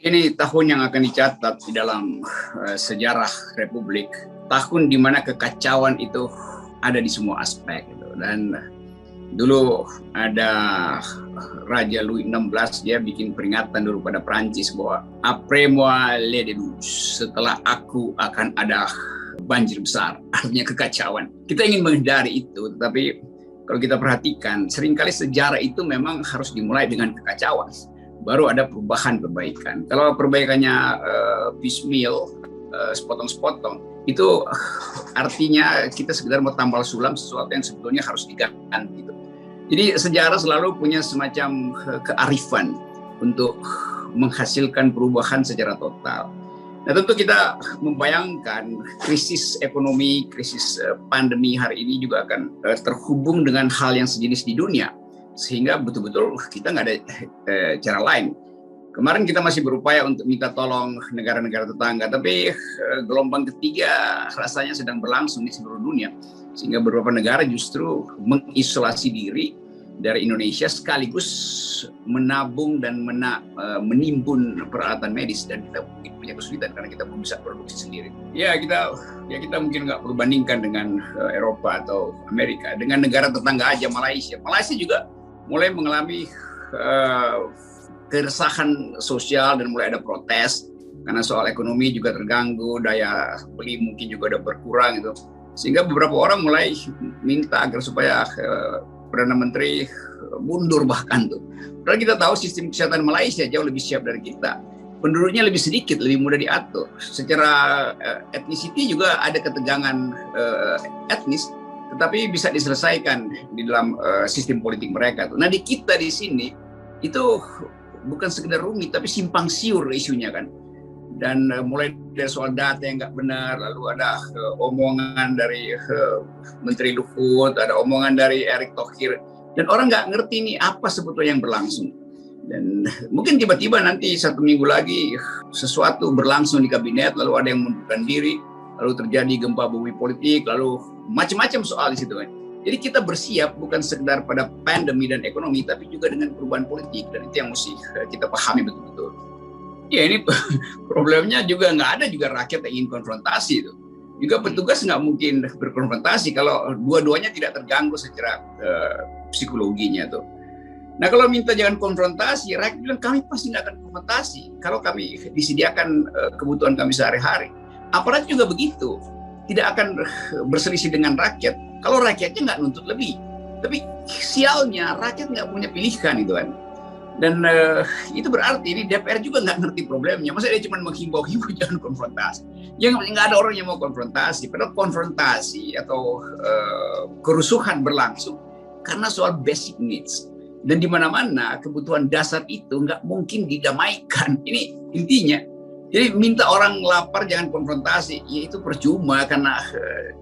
Ini tahun yang akan dicatat di dalam sejarah Republik, tahun di mana kekacauan itu ada di semua aspek. Gitu. Dan dulu ada Raja Louis XVI, dia bikin peringatan dulu pada Prancis bahwa après moi les déluges, setelah aku akan ada banjir besar, artinya kekacauan. Kita ingin menghindari itu, tetapi kalau kita perhatikan, seringkali sejarah itu memang harus dimulai dengan kekacauan. Baru ada perbaikan. Kalau perbaikannya piecemeal, sepotong-sepotong, itu artinya kita sekedar mau tambal sulam sesuatu yang sebetulnya harus diganti. Gitu. Jadi sejarah selalu punya semacam kearifan untuk menghasilkan perubahan secara total. Nah tentu kita membayangkan krisis ekonomi, krisis pandemi hari ini juga akan terhubung dengan hal yang sejenis di dunia. Sehingga betul-betul kita nggak ada cara lain. Kemarin kita masih berupaya untuk minta tolong negara-negara tetangga, tapi gelombang ketiga rasanya sedang berlangsung di seluruh dunia. Sehingga beberapa negara justru mengisolasi diri dari Indonesia sekaligus menabung dan menimbun peralatan medis, dan kita mungkin punya kesulitan karena kita belum bisa produksi sendiri. Ya kita mungkin nggak perlu bandingkan dengan Eropa atau Amerika, dengan negara tetangga aja Malaysia. Malaysia juga mulai mengalami keresahan sosial dan mulai ada protes karena soal ekonomi juga terganggu, daya beli mungkin juga udah berkurang gitu. Sehingga beberapa orang mulai minta agar supaya Perdana Menteri mundur bahkan tuh. Padahal kita tahu sistem kesehatan Malaysia jauh lebih siap dari kita. Penduduknya lebih sedikit, lebih mudah diatur. Secara etnisiti juga ada ketegangan etnis, tetapi bisa diselesaikan di dalam sistem politik mereka. Nah di kita di sini itu bukan sekedar rumit, tapi simpang siur isunya kan. Dan mulai dari soal data yang nggak benar, lalu ada omongan dari Menteri Luhut, ada omongan dari Erick Thohir, dan orang nggak ngerti nih apa sebetulnya yang berlangsung. Dan mungkin tiba-tiba nanti 1 minggu lagi sesuatu berlangsung di kabinet, lalu ada yang mundurkan diri, lalu terjadi gempa bumi politik, lalu macam-macam soal di situ kan. Jadi kita bersiap bukan sekedar pada pandemi dan ekonomi, tapi juga dengan perubahan politik, dan itu yang mesti kita pahami betul-betul. Ya ini problemnya juga nggak ada juga rakyat yang ingin konfrontasi itu. Juga petugas nggak mungkin berkonfrontasi kalau dua-duanya tidak terganggu secara psikologinya tuh. Nah kalau minta jangan konfrontasi, rakyat bilang kami pasti nggak akan konfrontasi kalau kami disediakan kebutuhan kami sehari-hari. Aparat juga begitu, tidak akan berselisih dengan rakyat kalau rakyatnya nggak nuntut lebih. Tapi sialnya rakyat nggak punya pilihan itu kan. Dan itu berarti ini DPR juga nggak ngerti problemnya. Masa dia cuma menghimbau-himbau jangan konfrontasi. Yang nggak ada orang yang mau konfrontasi. Padahal konfrontasi atau kerusuhan berlangsung karena soal basic needs. Dan di mana-mana kebutuhan dasar itu nggak mungkin didamaikan. Ini intinya. Jadi minta orang lapar jangan konfrontasi, ya itu percuma karena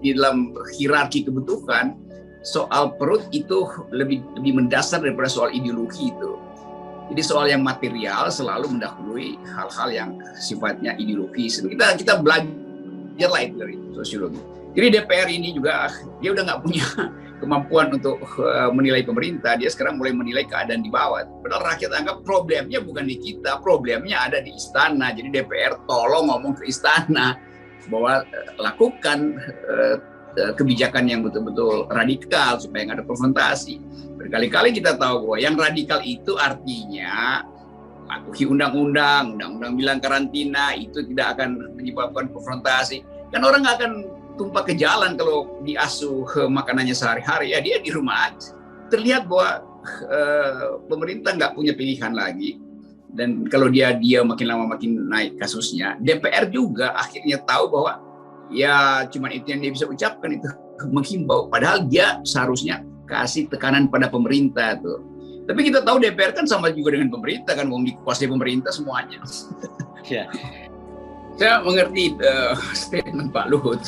di dalam hierarki kebutuhan soal perut itu lebih mendasar daripada soal ideologi itu. Jadi soal yang material selalu mendahului hal-hal yang sifatnya ideologis. Kita belajar lah itu dari sosiologi. Jadi DPR ini juga dia udah nggak punya kemampuan untuk menilai pemerintah. Dia sekarang mulai menilai keadaan di bawah. Padahal rakyat anggap problemnya bukan di kita, problemnya ada di istana. Jadi DPR tolong ngomong ke istana bahwa lakukan kebijakan yang betul-betul radikal supaya nggak ada konfrontasi. Berkali-kali kita tahu bahwa yang radikal itu artinya patuhi undang-undang bilang karantina, itu tidak akan menyebabkan konfrontasi. Kan orang nggak akan tumpah ke jalan kalau diasuh makanannya sehari-hari, ya dia di rumah aja. Terlihat bahwa pemerintah nggak punya pilihan lagi, dan kalau dia makin lama makin naik kasusnya. DPR juga akhirnya tahu bahwa ya cuma itu yang dia bisa ucapkan, itu menghimbau, padahal dia seharusnya kasih tekanan pada pemerintah tuh. Tapi kita tahu DPR kan sama juga dengan pemerintah kan, wong dikuasai pemerintah semuanya. Ya. Saya mengerti statement Pak Luhut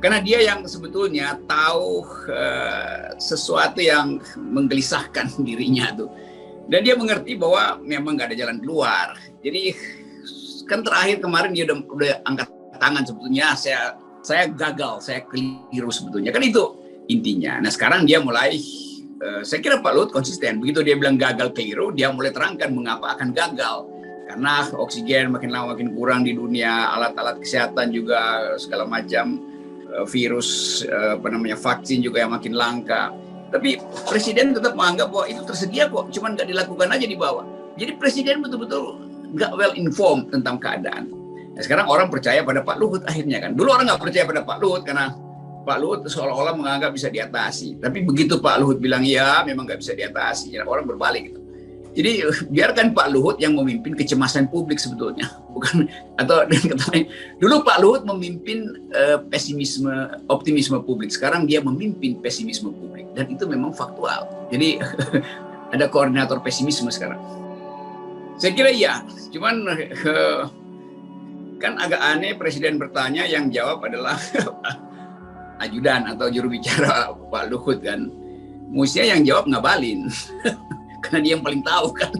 karena dia yang sebetulnya tahu sesuatu yang menggelisahkan dirinya tuh, dan dia mengerti bahwa memang nggak ada jalan keluar. Jadi kan terakhir kemarin dia udah angkat tangan sebetulnya, saya gagal, saya keliru sebetulnya kan itu intinya. Nah sekarang dia mulai, saya kira Pak Luhut konsisten. Begitu dia bilang gagal keliru, dia mulai terangkan mengapa akan gagal. karena oksigen makin lama makin kurang di dunia, alat-alat kesehatan juga segala macam, virus vaksin juga yang makin langka. Tapi presiden tetap menganggap bahwa itu tersedia kok, cuman nggak dilakukan aja di bawah. Jadi presiden betul-betul nggak well informed tentang keadaan. Nah, sekarang orang percaya pada Pak Luhut akhirnya kan. Dulu orang nggak percaya pada Pak Luhut karena Pak Luhut seolah-olah menganggap bisa diatasi. Tapi begitu Pak Luhut bilang ya memang nggak bisa diatasi, ya, orang berbalik gitu. Jadi biarkan Pak Luhut yang memimpin kecemasan publik sebetulnya, bukan atau dengan kata lain, dulu Pak Luhut memimpin pesimisme, optimisme publik. Sekarang dia memimpin pesimisme publik dan itu memang faktual. Jadi ada koordinator pesimisme sekarang. Saya kira iya, cuman kan agak aneh presiden bertanya yang jawab adalah ajudan atau juru bicara Pak Luhut kan. Mestinya yang jawab Ngabalin. Karena dia yang paling tahu kan.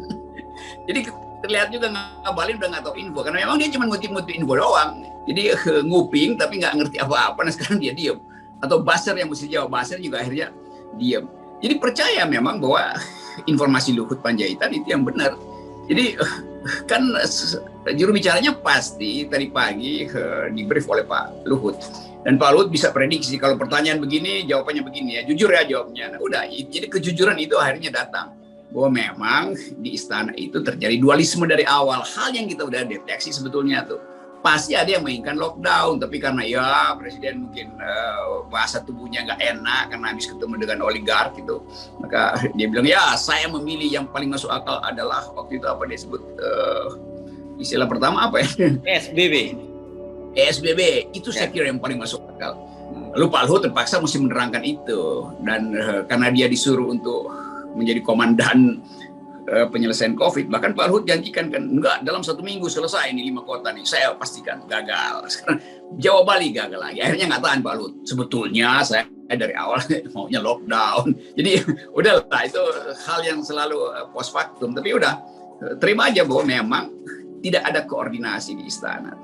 Jadi terlihat juga Ngabalin udah nggak tahu info. Karena memang dia cuma ngutip-ngutip info doang. Jadi nguping tapi nggak ngerti apa-apa. Nah sekarang dia diem. Atau Basir yang mesti jawab. Basir juga akhirnya diem. Jadi percaya memang bahwa informasi Luhut Panjaitan itu yang benar. Jadi kan juru bicaranya pasti tadi pagi di brief oleh Pak Luhut. Dan Pak Luhut bisa prediksi kalau pertanyaan begini jawabannya begini ya, jujur ya jawabnya. Nah, udah, jadi kejujuran itu akhirnya datang bahwa memang di istana itu terjadi dualisme dari awal. Hal yang kita udah deteksi sebetulnya tuh. Pasti ada yang menginginkan lockdown, tapi karena ya presiden mungkin bahasa tubuhnya nggak enak karena habis ketemu dengan oligark gitu, maka dia bilang ya saya memilih yang paling masuk akal adalah waktu itu apa dia sebut istilah pertama apa ya? PSBB itu saya kira yang paling masuk akal. Lalu Pak Luhut terpaksa mesti menerangkan itu dan karena dia disuruh untuk menjadi komandan penyelesaian COVID, bahkan Pak Luhut janjikan kan enggak dalam 1 minggu selesai ini 5 kota nih, saya pastikan gagal. Sekarang Jawa Bali gagal lagi, akhirnya nggak tahan Pak Luhut. Sebetulnya saya dari awal maunya lockdown, jadi udahlah itu hal yang selalu post factum. Tapi udah terima aja bahwa memang tidak ada koordinasi di istana.